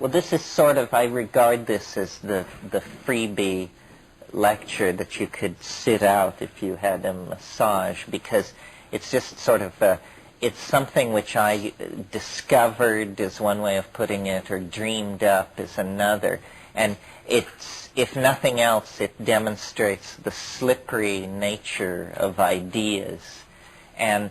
Well, this is sort of, I regard this as the freebie lecture that you could sit out if you had a massage, because it's just sort of it's something which I discovered is one way of putting it, or dreamed up is another. And it's, if nothing else, it demonstrates the slippery nature of ideas. And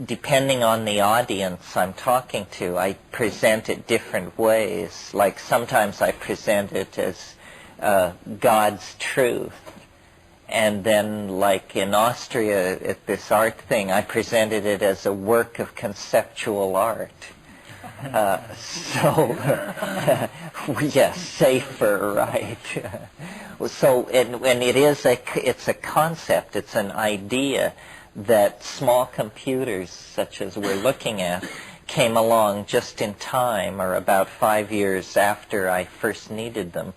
depending on the audience I'm talking to, I present it different ways. Like sometimes I present it as God's truth. And then, like in Austria at this art thing, I presented it as a work of conceptual art. Yes, safer, right? So, and it's a concept, it's an idea that small computers, such as we're looking at, came along just in time, or about 5 years after I first needed them.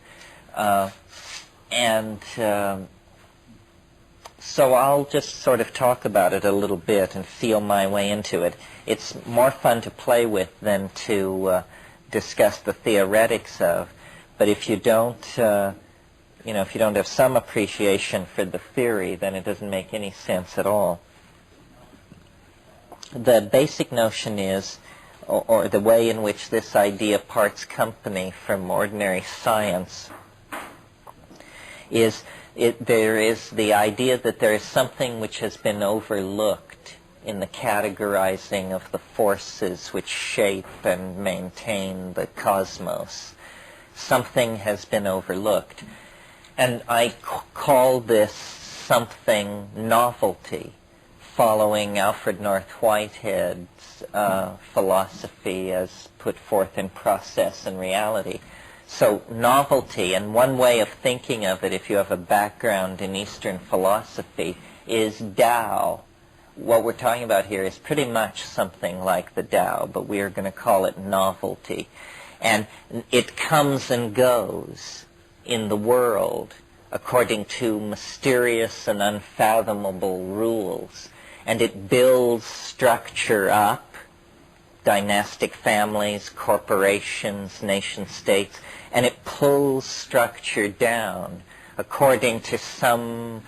So I'll just sort of talk about it a little bit and feel my way into it. It's more fun to play with than to discuss the theoretics of. But if you don't, if you don't have some appreciation for the theory, then it doesn't make any sense at all. The basic notion is, or the way in which this idea parts company from ordinary science, is there is the idea that there is something which has been overlooked in the categorizing of the forces which shape and maintain the cosmos. Something has been overlooked. And I call this something novelty, following Alfred North Whitehead's philosophy as put forth in Process and Reality. So novelty, and one way of thinking of it, if you have a background in Eastern philosophy, is Tao. What we're talking about here is pretty much something like the Tao, but we are going to call it novelty. And it comes and goes in the world according to mysterious and unfathomable rules. And it builds structure up, dynastic families, corporations, nation-states, and it pulls structure down according to some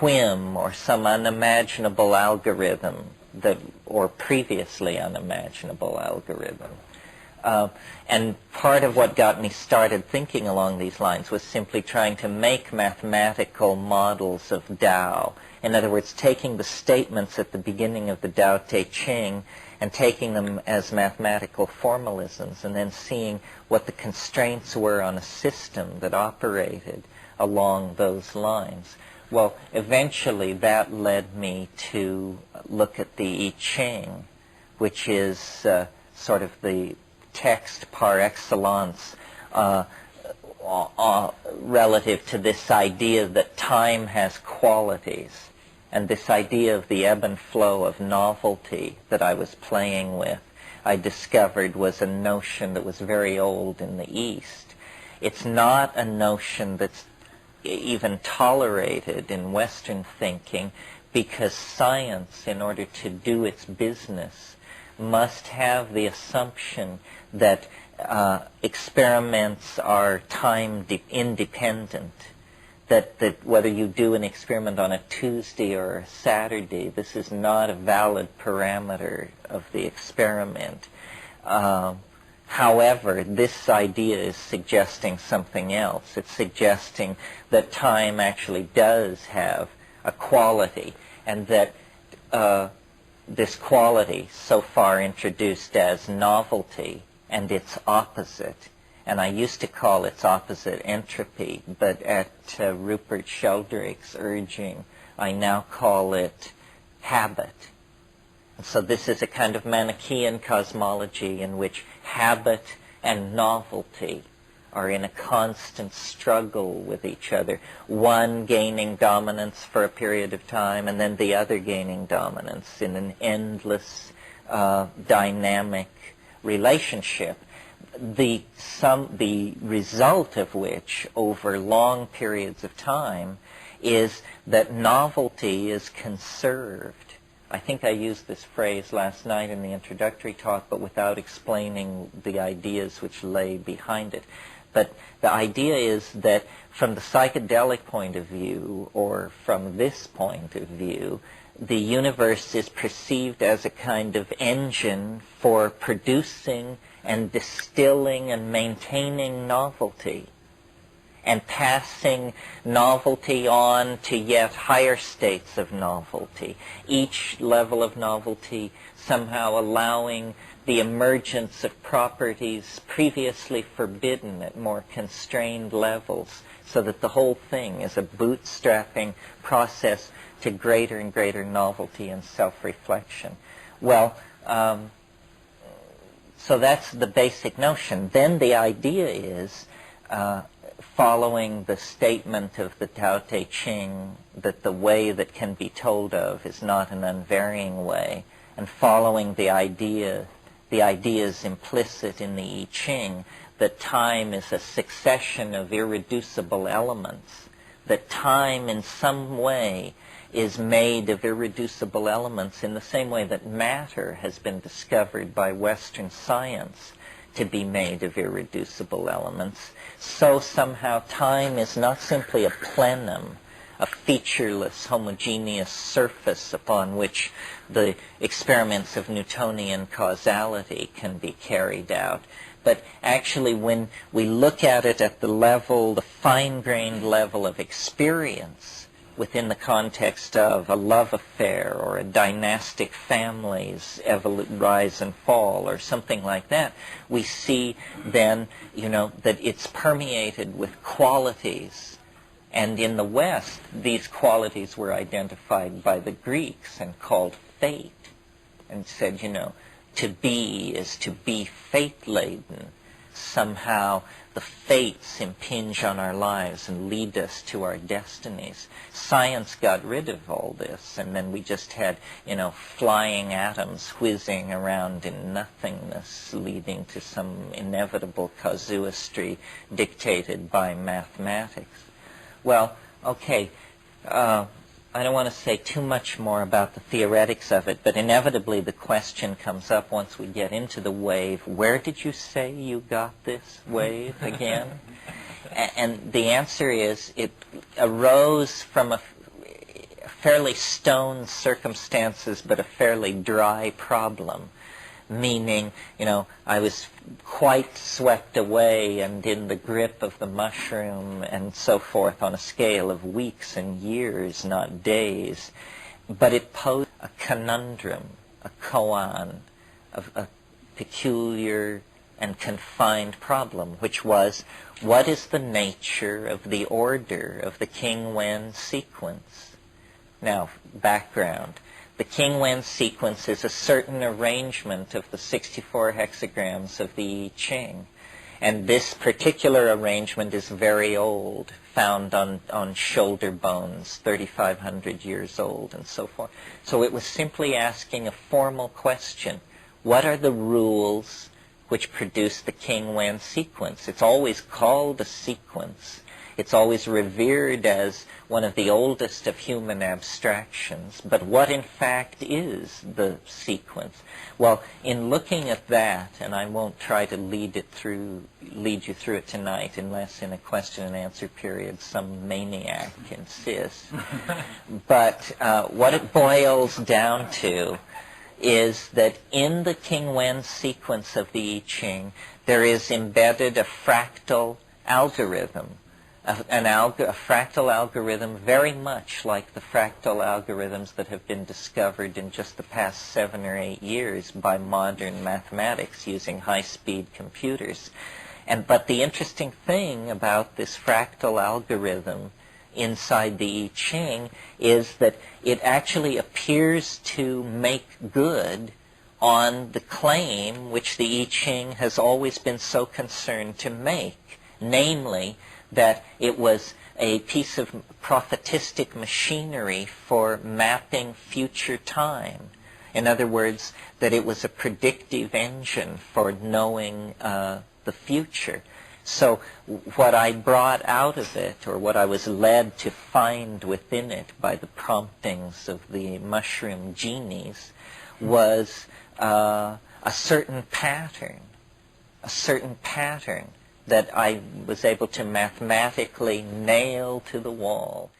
whim or some unimaginable algorithm, or previously unimaginable algorithm. And part of what got me started thinking along these lines was simply trying to make mathematical models of Tao. In other words, taking the statements at the beginning of the Tao Te Ching and taking them as mathematical formalisms, and then seeing what the constraints were on a system that operated along those lines. Well, eventually that led me to look at the I Ching, which is sort of the text par excellence relative to this idea that time has qualities. And this idea of the ebb and flow of novelty that I was playing with, I discovered was a notion that was very old in the East. It's not a notion that's even tolerated in Western thinking, because science, in order to do its business, must have the assumption that experiments are time independent. That whether you do an experiment on a Tuesday or a Saturday, this is not a valid parameter of the experiment. However, this idea is suggesting something else. It's suggesting that time actually does have a quality, and that this quality, so far introduced as novelty, and its opposite, and I used to call its opposite entropy, but at Rupert Sheldrake's urging, I now call it habit. And so this is a kind of Manichaean cosmology in which habit and novelty are in a constant struggle with each other, one gaining dominance for a period of time, and then the other gaining dominance in an endless, dynamic relationship. The result of which, over long periods of time, is that novelty is conserved I think I used this phrase last night in the introductory talk, but without explaining the ideas which lay behind it. But the idea is that from the psychedelic point of view, or from this point of view, the universe is perceived as a kind of engine for producing and distilling and maintaining novelty, and passing novelty on to yet higher states of novelty, each level of novelty somehow allowing the emergence of properties previously forbidden at more constrained levels, so that the whole thing is a bootstrapping process to greater and greater novelty and self-reflection. Well, so that's the basic notion. Then the idea is, following the statement of the Tao Te Ching, that the way that can be told of is not an unvarying way, and following the ideas implicit in the I Ching, that time is a succession of irreducible elements, that time in some way is made of irreducible elements in the same way that matter has been discovered by Western science to be made of irreducible elements. So somehow time is not simply a plenum, a featureless, homogeneous surface upon which the experiments of Newtonian causality can be carried out. But actually, when we look at it at the level, the fine-grained level of experience, within the context of a love affair or a dynastic family's rise and fall or something like that, we see then, that it's permeated with qualities. And in the West, these qualities were identified by the Greeks and called fate, and said, to be is to be fate-laden. Somehow the fates impinge on our lives and lead us to our destinies. Science got rid of all this, and then we just had, flying atoms whizzing around in nothingness, leading to some inevitable casuistry dictated by mathematics. Well, okay, I don't want to say too much more about the theoretics of it, but inevitably the question comes up once we get into the wave, where did you say you got this wave again? And the answer is it arose from a fairly stone circumstances, but a fairly dry problem. Meaning, I was quite swept away and in the grip of the mushroom and so forth on a scale of weeks and years, not days. But it posed a conundrum, a koan, a peculiar and confined problem, which was, what is the nature of the order of the King-Wen sequence? Now, background. The King-Wen sequence is a certain arrangement of the 64 hexagrams of the I Ching. And this particular arrangement is very old, found on shoulder bones, 3,500 years old and so forth. So it was simply asking a formal question. What are the rules which produce the King-Wen sequence? It's always called a sequence. It's always revered as one of the oldest of human abstractions. But what in fact is the sequence? Well, in looking at that, and I won't try to lead you through it tonight unless in a question and answer period some maniac insists. But what it boils down to is that in the King-Wen sequence of the I Ching, there is embedded a fractal algorithm. A fractal algorithm very much like the fractal algorithms that have been discovered in just the past 7 or 8 years by modern mathematics using high-speed computers. But the interesting thing about this fractal algorithm inside the I Ching is that it actually appears to make good on the claim which the I Ching has always been so concerned to make, namely that it was a piece of prophetistic machinery for mapping future time. In other words, that it was a predictive engine for knowing the future. So what I brought out of it, or what I was led to find within it by the promptings of the mushroom genies, was a certain pattern that I was able to mathematically nail to the wall.